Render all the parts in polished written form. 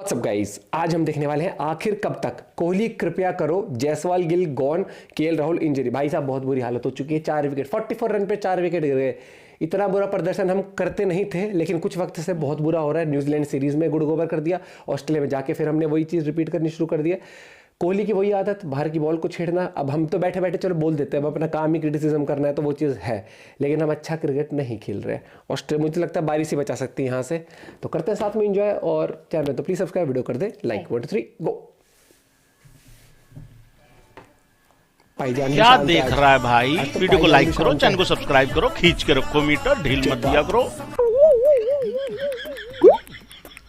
सब गाइस, आज हम देखने वाले हैं आखिर कब तक। कोहली कृपया करो, Jaiswal Gill gone, KL Rahul injury. भाई साहब बहुत बुरी हालत हो चुकी है। 4 विकेट 44 रन पे 4 विकेट गिर गए। इतना बुरा प्रदर्शन हम करते नहीं थे, लेकिन कुछ वक्त से बहुत बुरा हो रहा है। न्यूजीलैंड सीरीज में गुड़ गोबर कर दिया, ऑस्ट्रेलिया में जाके फिर हमने वही चीज़ रिपीट करनी शुरू कर दिया। कोहली की वही आदत, बाहर की बॉल को छेड़ना। अब हम तो बैठे बैठे चलो बोल देते हैं, अब अपना काम ही क्रिटिसिज्म करना है, तो वो चीज़ है, लेकिन हम अच्छा क्रिकेट नहीं खेल रहे हैं। ऑस्ट्रेलिया मुझे लगता है बारिश ही बचा सकती है यहाँ से। तो करते हैं साथ में एंजॉय, और चैनल तो प्लीज सब्सक्राइब, वीडियो कर दे लाइक। 1 2 3 गो। क्या देख रहा है भाई? वीडियो को लाइक करो, चैनल को सब्सक्राइब करो, खींच के रखो मीटर, ढील मत दिया करो।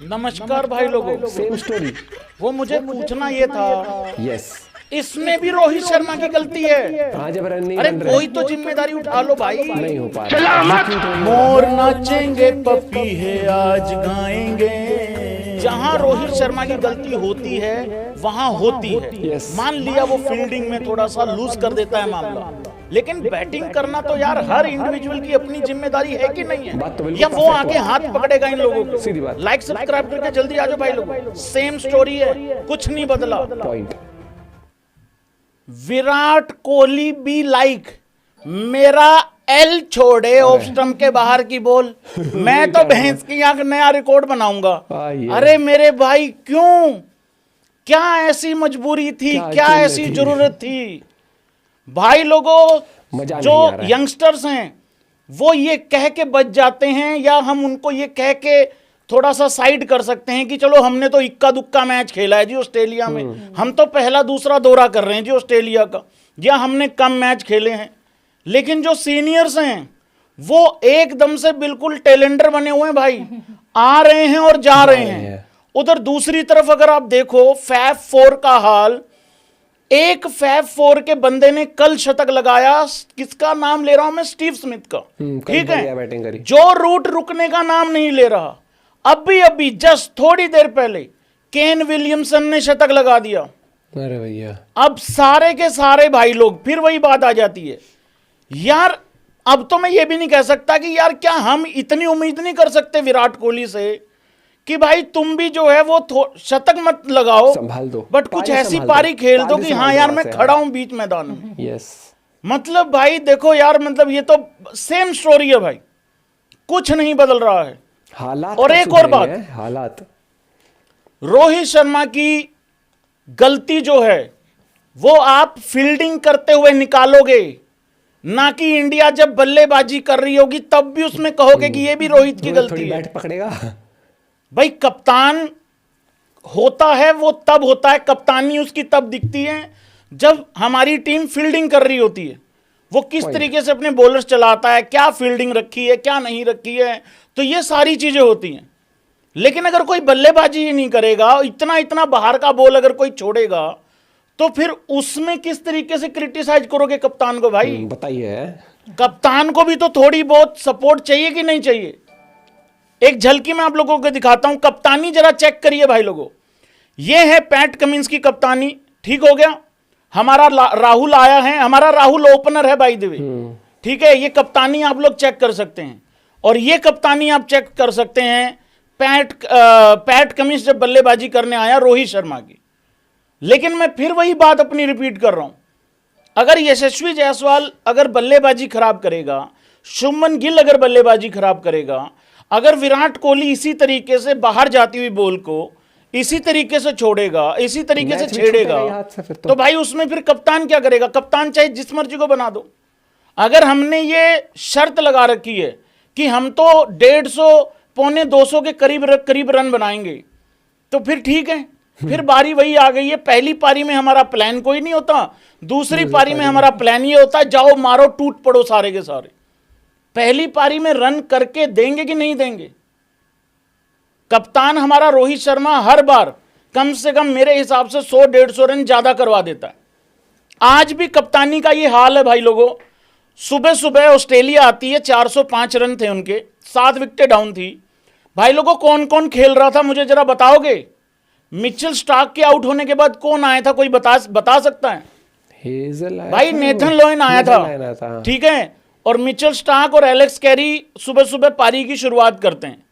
नमस्कार भाई लोगों। Same story. वो मुझे पूछना ये था, यस, इसमें भी रोहित शर्मा की गलती है? हाँ, जब रन नहीं अरे बन रहे कोई तो जिम्मेदारी उठा लो भाई। नहीं हो पा रहा। मोर नाचेंगे पप्पी है आज गाएंगे। जहाँ रोहित शर्मा की गलती होती है वहाँ होती है। Yes. मान लिया वो फील्डिंग में थोड़ा सा लूज कर देता है मामला, लेकिन बैटिंग करना तो यार हर इंडिविजुअल की अपनी जिम्मेदारी है कि नहीं है? बात तो बिल्कुल या वो perfect आके है। हाथ पकड़ेगा इन लोगों को? सीधी बात। लाइक सब्सक्राइब करके जल्दी आ जाओ भाई लोग। सेम स्टोरी है, कुछ नहीं बदला। Point. Virat Kohli be like, मेरा एल छोड़े ऑफ स्टंप के बाहर की बॉल, मैं तो भैंस की आंख नया रिकॉर्ड बनाऊंगा। अरे मेरे भाई क्यों? क्या ऐसी मजबूरी थी? क्या ऐसी जरूरत थी? भाई लोगों, जो यंगस्टर्स हैं वो ये कह के बच जाते हैं, या हम उनको ये कह के थोड़ा सा साइड कर सकते हैं कि चलो हमने तो इक्का दुक्का मैच खेला है जी ऑस्ट्रेलिया में, हम तो पहला दूसरा दौरा कर रहे हैं जी ऑस्ट्रेलिया का, या हमने कम मैच खेले हैं। लेकिन जो सीनियर्स हैं वो एकदम से बिल्कुल टैलेंडर बने हुए हैं भाई, आ रहे हैं और जा रहे हैं। उधर दूसरी तरफ अगर आप देखो फैब 4 का हाल, एक फैब 4 के बंदे ने कल शतक लगाया, किसका नाम ले रहा हूं मैं? स्टीव स्मिथ का। ठीक है, जो रूट रुकने का नाम नहीं ले रहा। अभी जस्ट थोड़ी देर पहले केन विलियमसन ने शतक लगा दिया। अरे भैया, अब सारे के सारे भाई लोग, फिर वही बात आ जाती है यार। अब तो मैं ये भी नहीं कह सकता कि यार क्या हम इतनी उम्मीद नहीं कर सकते विराट कोहली से कि भाई तुम भी जो है वो शतक मत लगाओ, संभाल दो, बट कुछ ऐसी पारी खेल दो कि हाँ यार मैं खड़ा हूं बीच मैदान में। यस, मतलब भाई देखो यार, मतलब ये तो सेम स्टोरी है भाई, कुछ नहीं बदल रहा है हालात। और एक और बात, हालात, रोहित शर्मा की गलती जो है वो आप फील्डिंग करते हुए निकालोगे, ना कि इंडिया जब बल्लेबाजी कर रही होगी तब भी उसमें कहोगे कि ये भी रोहित की गलती है। बैट पकड़ेगा भाई, कप्तान होता है वो तब होता है, कप्तानी उसकी तब दिखती है जब हमारी टीम फील्डिंग कर रही होती है। वो किस तरीके से अपने बॉलर्स चलाता है, क्या फील्डिंग रखी है, क्या नहीं रखी है, तो ये सारी चीजें होती हैं। लेकिन अगर कोई बल्लेबाजी ही नहीं करेगा, इतना बाहर का बॉल अगर कोई छोड़ेगा, तो फिर उसमें किस तरीके से क्रिटिसाइज करोगे कप्तान को? भाई बताइए, कप्तान को भी तो थोड़ी बहुत सपोर्ट चाहिए कि नहीं चाहिए? एक झलकी मैं आप लोगों को दिखाता हूं, कप्तानी जरा चेक करिए भाई लोगों। ये है पैट कमिंस की कप्तानी, ठीक हो गया। हमारा राहुल आया है, हमारा राहुल ओपनर है बाय द वे, ठीक है। ये कप्तानी आप लोग चेक कर सकते हैं, और ये कप्तानी आप चेक कर सकते हैं पैट कमिंस जब बल्लेबाजी करने आया रोहित शर्मा की। लेकिन मैं फिर वही बात अपनी रिपीट कर रहा हूं, अगर यशस्वी जायसवाल अगर बल्लेबाजी खराब करेगा, शुभमन गिल अगर बल्लेबाजी खराब करेगा, अगर विराट कोहली इसी तरीके से बाहर जाती हुई बॉल को इसी तरीके से छोड़ेगा, इसी तरीके से छेड़ेगा, तो भाई उसमें फिर कप्तान क्या करेगा? कप्तान चाहे जिस मर्जी को बना दो। अगर हमने ये शर्त लगा रखी है कि हम तो 150 पौने 200 के करीब रन बनाएंगे, तो फिर ठीक है, फिर बारी वही आ गई है। पहली पारी में हमारा प्लान कोई नहीं होता, दूसरी पारी में हमारा प्लान ये होता है जाओ मारो टूट पड़ो सारे के सारे। पहली पारी में रन करके देंगे कि नहीं देंगे? कप्तान हमारा रोहित शर्मा हर बार कम से कम मेरे हिसाब से 100-150 रन ज्यादा करवा देता है। आज भी कप्तानी का ये हाल है भाई लोगों। सुबह सुबह ऑस्ट्रेलिया आती है, 405 रन थे उनके, 7 विकेटें डाउन थी। भाई लोगों, कौन कौन खेल रहा था मुझे जरा बताओगे? मिचेल स्टार्क के आउट होने के बाद कौन आया था, कोई बता सकता है? भाई नेथन लोइन आया था, ठीक है। और मिचेल स्टार्क और एलेक्स कैरी सुबह सुबह पारी की शुरुआत करते हैं।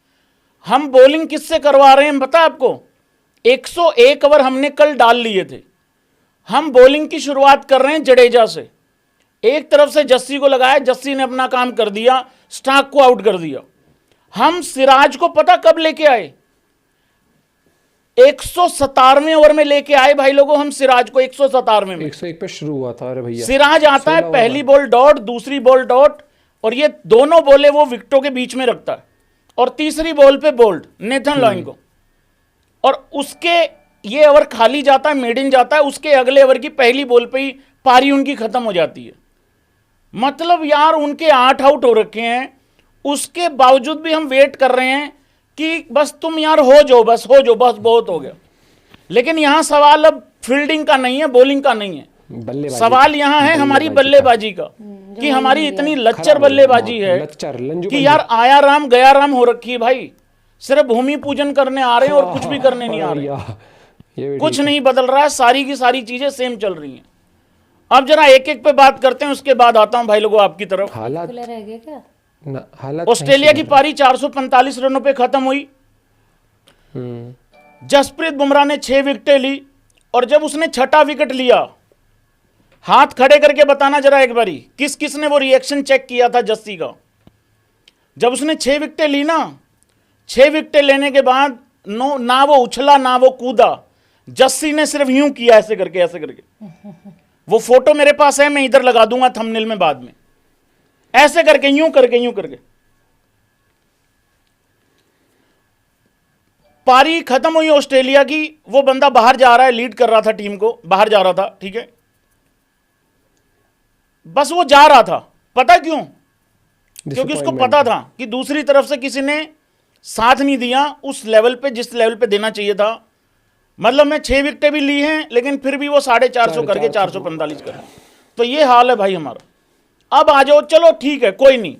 हम बॉलिंग किससे करवा रहे हैं पता है आपको? 101 ओवर हमने कल डाल लिए थे। हम बॉलिंग की शुरुआत कर रहे हैं जडेजा से, एक तरफ से जस्सी को लगाया, जस्सी ने अपना काम कर दिया, स्टार्क को आउट कर दिया। हम सिराज को पता कब लेके आए, 117वें ओवर में लेके आए भाई लोगों हम सिराज को, 117वें में 101 पे शुरू हुआ था। अरे भैया सिराज आता है, पहली बॉल डॉट, दूसरी बॉल डॉट, और ये दोनों बॉलें वो विकेटों के बीच में रखता है, और तीसरी बॉल पे बोल्ड नेथन लॉइन को, और उसके ये ओवर खाली जाता है, मेड इन जाता है, उसके अगले ओवर की पहली बॉल पे ही पारी उनकी खत्म हो जाती है। मतलब यार उनके 8 आउट हो रखे हैं, उसके बावजूद भी हम वेट कर रहे हैं कि बस तुम यार हो जाओ, बस हो जाओ, बस बहुत हो गया। लेकिन यहां सवाल अब फील्डिंग का नहीं है, बॉलिंग का नहीं है, सवाल यहां है हमारी बल्लेबाजी का, कि हमारी इतनी लच्चर बल्लेबाजी है कि यार आया राम गया राम हो रखी है भाई। सिर्फ भूमि पूजन करने आ रहे हैं और कुछ भी करने नहीं आ रहे, कुछ नहीं बदल रहा है, सारी की सारी चीजें सेम चल रही हैं। अब जरा एक एक पे बात करते हैं, उसके बाद आता हूं भाई लोगों आपकी तरफ। हालात ऑस्ट्रेलिया की पारी 445 रनों पे खत्म हुई। जसप्रीत बुमराह ने 6 विकेटें ली, और जब उसने 6ठा विकेट लिया, हाथ खड़े करके बताना जरा एक बारी, किस किस ने वो रिएक्शन चेक किया था जस्सी का। जब उसने 6 विकेटें ली ना, 6 विकेटें लेने के बाद ना वो उछला ना वो कूदा, जस्सी ने सिर्फ यूं किया, ऐसे करके ऐसे करके। वो फोटो मेरे पास है, मैं इधर लगा दूंगा थंबनेल में बाद में, ऐसे करके यूं करके यूं करके। पारी खत्म हुई ऑस्ट्रेलिया की, वो बंदा बाहर जा रहा है, लीड कर रहा था टीम को, बाहर जा रहा था, ठीक है, बस वो जा रहा था। पता क्यों? क्योंकि उसको पता था कि दूसरी तरफ से किसी ने साथ नहीं दिया उस लेवल पे जिस लेवल पे देना चाहिए था। मतलब मैं 6 विकेटें भी ली हैं, लेकिन फिर भी वो 450 करके 445 कर। तो ये हाल है भाई हमारा। अब आ जाओ, चलो ठीक है, कोई नहीं।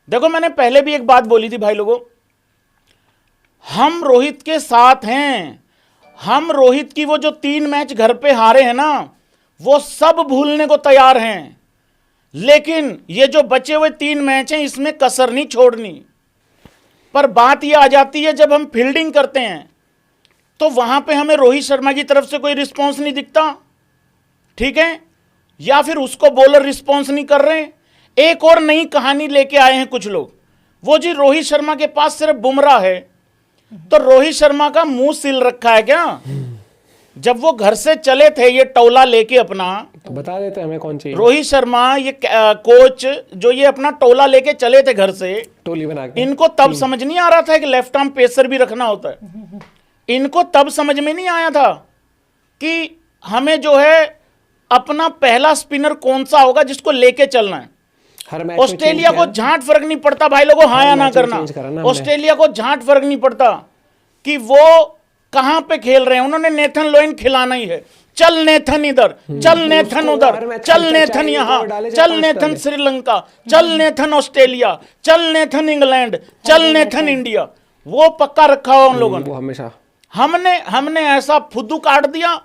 देखो मैंने पहले भी एक बात बोली थी भाई लोगों, हम रोहित के साथ हैं। हम रोहित की वो जो 3 मैच घर पे हारे हैं ना, वो सब भूलने को तैयार हैं, लेकिन ये जो बचे हुए 3 मैच हैं इसमें कसर नहीं छोड़नी। पर बात ये आ जाती है, जब हम फील्डिंग करते हैं तो वहां पे हमें रोहित शर्मा की तरफ से कोई रिस्पॉन्स नहीं दिखता, ठीक है, या फिर उसको बॉलर रिस्पॉन्स नहीं कर रहे। एक और नई कहानी लेके आए हैं कुछ लोग, वो जी रोहित शर्मा के पास सिर्फ बुमराह है, तो रोहित शर्मा का मुंह सिल रखा है क्या? जब वो घर से चले थे ये टोला लेके अपना, तो बता देते हमें कौन चाहिए। रोहित शर्मा ये कोच जो ये अपना टोला लेके चले थे घर से, टोली बना के, इनको तब समझ नहीं आ रहा था कि लेफ्ट आर्म पेसर भी रखना होता है। इनको तब समझ में नहीं आया था कि हमें जो है अपना पहला स्पिनर कौन सा होगा जिसको लेके चलना है। ऑस्ट्रेलिया को झांट फर्क नहीं पड़ता भाई लोगों, हाँ या ना करना। ऑस्ट्रेलिया को झांट फर्क नहीं पड़ता कि वो कहां पे खेल रहे हैं, उन्होंने नेथन लॉइन खिलाना ही है। चल नेथन इधर, चल नेथन उधर, चल नेथन यहां, चल नेथन श्रीलंका, चल नेथन ऑस्ट्रेलिया, चल नेथन इंग्लैंड, चल नेथन इंडिया, वो पक्का रखा हुआ उन लोगों ने। हमेशा हमने ऐसा फुद्दू काट दिया,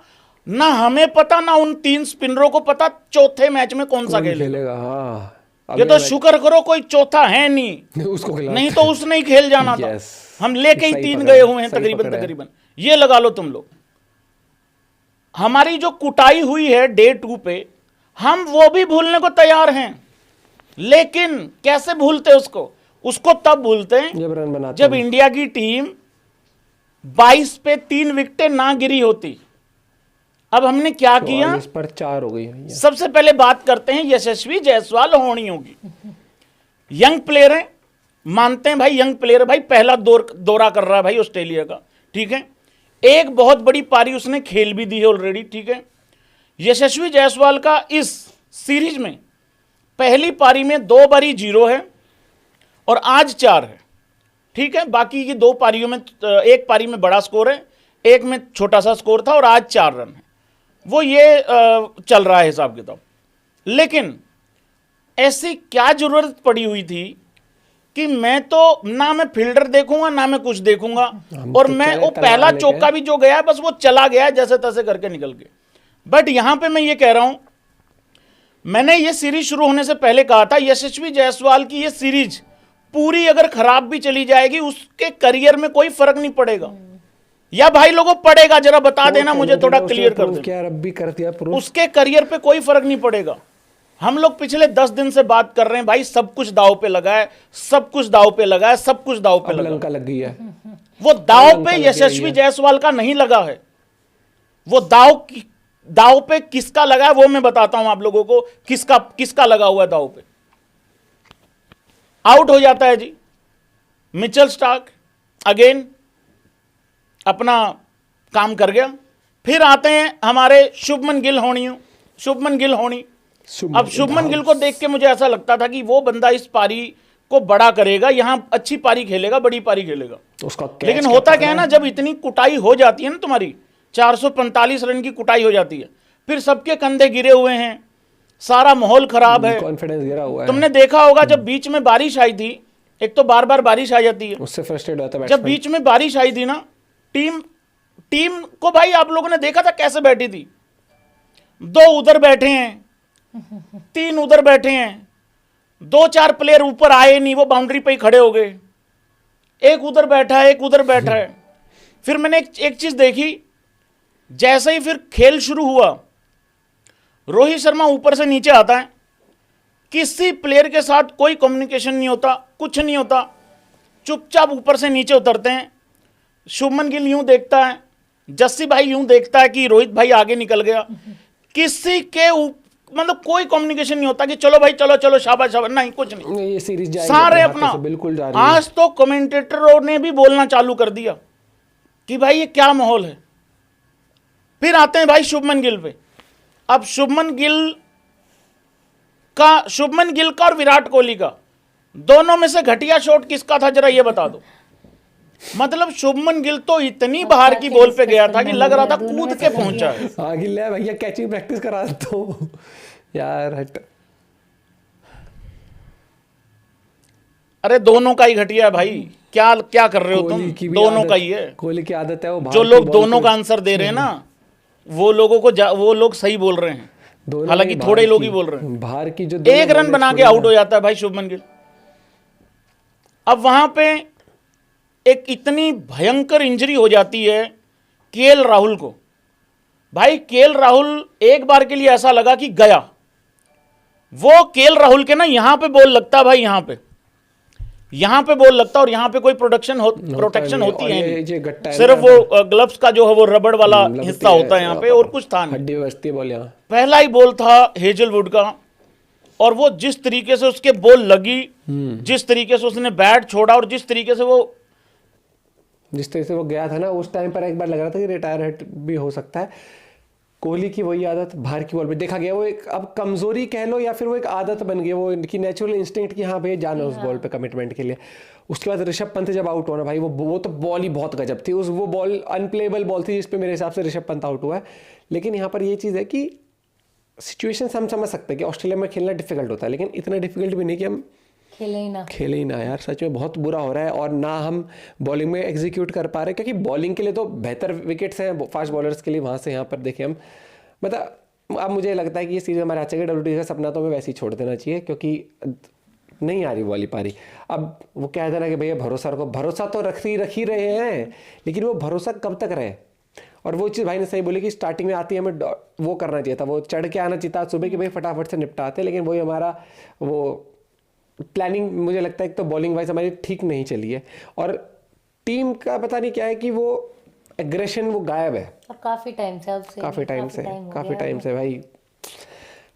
ना हमें पता ना उन 3 स्पिनरों को पता चौथे मैच में कौन सा खेलेगा। हाँ, ये तो शुक्र करो कोई चौथा है नहीं, उसको नहीं तो उसने ही खेल जाना था। हम लेके ही 3 गए हुए हैं तकरीबन। ये लगा लो तुम लोग, हमारी जो कुटाई हुई है डे 2 पे, हम वो भी भूलने को तैयार हैं। लेकिन कैसे भूलते उसको तब भूलते हैं जब इंडिया की टीम 22 पे 3 विकेटें ना गिरी होती। अब हमने क्या किया, इस पर 4 हो गई। सबसे पहले बात करते हैं यशस्वी जायसवाल होनी होगी। यंग प्लेयर है, मानते हैं भाई, यंग प्लेयर है भाई, पहला दौरा कर रहा है भाई ऑस्ट्रेलिया का, ठीक है, एक बहुत बड़ी पारी उसने खेल भी दी है ऑलरेडी, ठीक है। यशस्वी जायसवाल का इस सीरीज में पहली पारी में 2 बारी 0 है और आज 4 है, ठीक है। बाकी की 2 पारियों में, एक पारी में बड़ा स्कोर है, एक में छोटा सा स्कोर था, और आज 4 रन है। वो ये चल रहा है हिसाब किताब। लेकिन ऐसी क्या जरूरत पड़ी हुई थी कि मैं तो ना मैं फील्डर देखूंगा ना मैं कुछ देखूंगा, और तो मैं वो पहला चौका भी जो गया बस वो चला गया जैसे तैसे करके निकल गए। बट यहां पे मैं ये कह रहा हूं, मैंने ये सीरीज शुरू होने से पहले कहा था, यशस्वी जायसवाल की ये सीरीज पूरी अगर खराब भी चली जाएगी उसके करियर में कोई फर्क नहीं पड़ेगा। या भाई लोगों पड़ेगा, जरा बता देना मुझे, थोड़ा क्लियर कर दो। क्या रब भी कर दिया प्रूफ। उसके करियर पे कोई फर्क नहीं पड़ेगा। हम लोग पिछले 10 दिन से बात कर रहे हैं भाई, सब कुछ दांव पे लगा है, सब कुछ दांव पे लगा है, सब कुछ दांव पे लगा। लंका लग गई है। वो दांव पे यशस्वी जायसवाल का नहीं लगा है। वो दांव पे किसका लगा है वो मैं बताता हूं आप लोगों को, किसका लगा हुआ है दांव पे। आउट हो जाता है जी मिचेल स्टार्क, अगेन अपना काम कर गया। फिर आते हैं हमारे शुभमन गिल होनी। अब शुभमन गिल को देख के मुझे ऐसा लगता था कि वो बंदा इस पारी को बड़ा करेगा, यहां अच्छी पारी खेलेगा, बड़ी पारी खेलेगा। लेकिन होता क्या है ना, जब इतनी कुटाई हो जाती है ना, तुम्हारी 445 रन की कुटाई हो जाती है, फिर सबके कंधे गिरे हुए हैं, सारा माहौल खराब है, कॉन्फिडेंस गिरा हुआ है। तुमने देखा होगा जब बीच में बारिश आई थी, एक तो बार बार बारिश आ जाती है, उससे फ्रस्ट्रेट होता है। जब बीच में बारिश आई थी ना, टीम को भाई आप लोगों ने देखा था कैसे बैठी थी। 2 उधर बैठे हैं, 3 उधर बैठे हैं, 2-4 प्लेयर ऊपर आए नहीं, वो बाउंड्री पे ही खड़े हो गए। एक उधर बैठा है, एक उधर बैठा है। फिर मैंने एक चीज देखी, जैसे ही फिर खेल शुरू हुआ, रोहित शर्मा ऊपर से नीचे आता है, किसी प्लेयर के साथ कोई कम्युनिकेशन नहीं होता, कुछ नहीं होता, चुपचाप ऊपर से नीचे उतरते हैं। शुभमन गिल यूं देखता है, जस्सी भाई यूं देखता है कि रोहित भाई आगे निकल गया। किसी के मतलब कोई कम्युनिकेशन नहीं होता कि चलो भाई चलो चलो शाबाश शाबाश, नहीं कुछ नहीं, ये सीरीज जाएगी सारे अपना बिल्कुल जा रही है। आज तो कमेंटेटरों ने भी बोलना चालू कर दिया कि भाई ये क्या माहौल है। फिर आते हैं भाई शुभमन गिल पे। अब शुभमन गिल का और विराट कोहली का, दोनों में से घटिया शॉट किसका था जरा ये बता दो। मतलब शुभमन गिल तो इतनी बाहर की बॉल पे गया था कि लग रहा था कूद के पहुंचा है। हाँ गिल है भैया, कैचिंग प्रैक्टिस करा दो यार, हट। अरे दोनों का ही घटिया है भाई, क्या क्या कर रहे हो तुम, दोनों का ही है। कोहली की आदत है वो, जो लोग दोनों का आंसर दे रहे हैं ना, वो लोग सही बोल रहे हैं, हालांकि थोड़े लोग ही बोल रहे हैं। बाहर की जो 1 रन बना के आउट हो जाता है भाई शुभमन गिल। अब वहां पे एक इतनी भयंकर इंजरी हो जाती है केएल राहुल को। भाई केएल राहुल एक बार के लिए ऐसा लगा कि गया। वो केएल राहुल के ना यहां पे बॉल लगता है भाई, यहां पे बॉल लगता है, और यहां पे कोई प्रोटेक्शन होती है नहीं। सिर्फ वो ग्लव्स का जो है वो रबड़ वाला हिस्सा होता है यहाँ पे, और कुछ था नहीं। हड्डी बजती है बॉल यहाँ। पहला ही बॉल था हेजलवुड का, और वो जिस तरीके से उसके बॉल लगी, जिस तरीके से उसने बैट छोड़ा, और जिस तरीके से वो गया था ना, उस टाइम पर एक बार लग रहा था कि रिटायर भी हो सकता है। कोहली की वही आदत, बाहर की बॉल पे देखा गया, वो एक अब कमजोरी कह लो या फिर वो एक आदत बन गई, वो इनकी नेचुरल इंस्टिंक्ट कि हाँ भैया जाना उस बॉल पे कमिटमेंट के लिए। उसके बाद ऋषभ पंत जब आउट हुआ ना भाई, वो तो बॉल ही बहुत गजब थी। वो बॉल अनप्लेबल बॉल थी, जिस पे मेरे हिसाब से ऋषभ पंत आउट हुआ है। लेकिन यहाँ पर ये चीज़ है कि सिचुएशन हम समझ सकते हैं कि ऑस्ट्रेलिया में खेलना डिफिकल्ट होता है, लेकिन इतना डिफिकल्ट भी नहीं कि हम खेले ही ना यार। सच में बहुत बुरा हो रहा है, और ना हम बॉलिंग में एग्जीक्यूट कर पा रहे, क्योंकि बॉलिंग के लिए तो बेहतर विकेट्स हैं फास्ट बॉलर्स के लिए। वहाँ से यहाँ पर देखें हम, मतलब अब मुझे लगता है कि ये सीरीज हमारे हाथ से WT का सपना तो हमें वैसे ही छोड़ देना चाहिए, क्योंकि नहीं आ रही वाली पारी। अब वो कहते हैं ना कि भैया भरोसा तो रख ही रहे हैं, लेकिन वो भरोसा कब तक रहे। और वो चीज़ भाई ने सही बोली कि स्टार्टिंग में आती है, हमें वो करना चाहिए था, वो चढ़ के आना चाहिए था सुबह कि भाई फटाफट से निपटाते। लेकिन वही हमारा वो प्लानिंग मुझे लगता है कि तो बॉलिंग वाइज हमारी ठीक नहीं चली है, और टीम का पता नहीं क्या है कि वो एग्रेशन वो गायब है, और काफी टाइम से भाई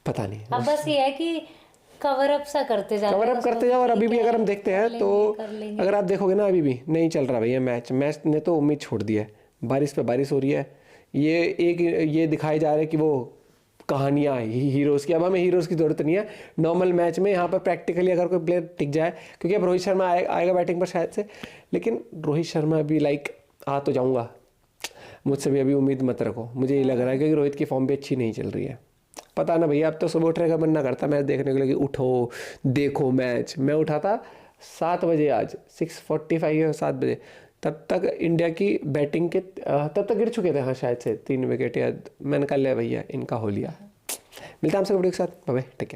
पता नहीं। अब बस ये है कि कवर अप करते जाओ। और अभी भी अगर हम देखते हैं तो अगर आप देखोगे ना, अभी भी नहीं चल रहा भैया मैच ने तो उम्मीद छोड़ दी है। बारिश पे बारिश हो रही है, ये दिखाए जा रहा है कि वो कहानियाँ हीरोज़ की। अब हमें हीरोज़ की ज़रूरत नहीं है नॉर्मल मैच में। यहाँ पर प्रैक्टिकली अगर कोई प्लेयर टिक जाए, क्योंकि अब रोहित शर्मा आएगा बैटिंग पर शायद से, लेकिन रोहित शर्मा भी आ तो जाऊँगा, मुझसे भी अभी उम्मीद मत रखो। मुझे ये लग रहा है क्योंकि रोहित की फॉर्म भी अच्छी नहीं चल रही है। पता ना भैया, अब तो सुबह उठने का मन ना करता मैच देखने के लिए कि उठो देखो मैच। मैं उठा था 7 बजे, आज 6:45 या 7 बजे, तब तक इंडिया की बैटिंग के तब तक गिर चुके थे हाँ शायद से 3 विकेट। या मैंने कहा ले भैया इनका हो लिया। मिलता है हमसे वीडियो के साथ, बाय बाय, टेक केयर।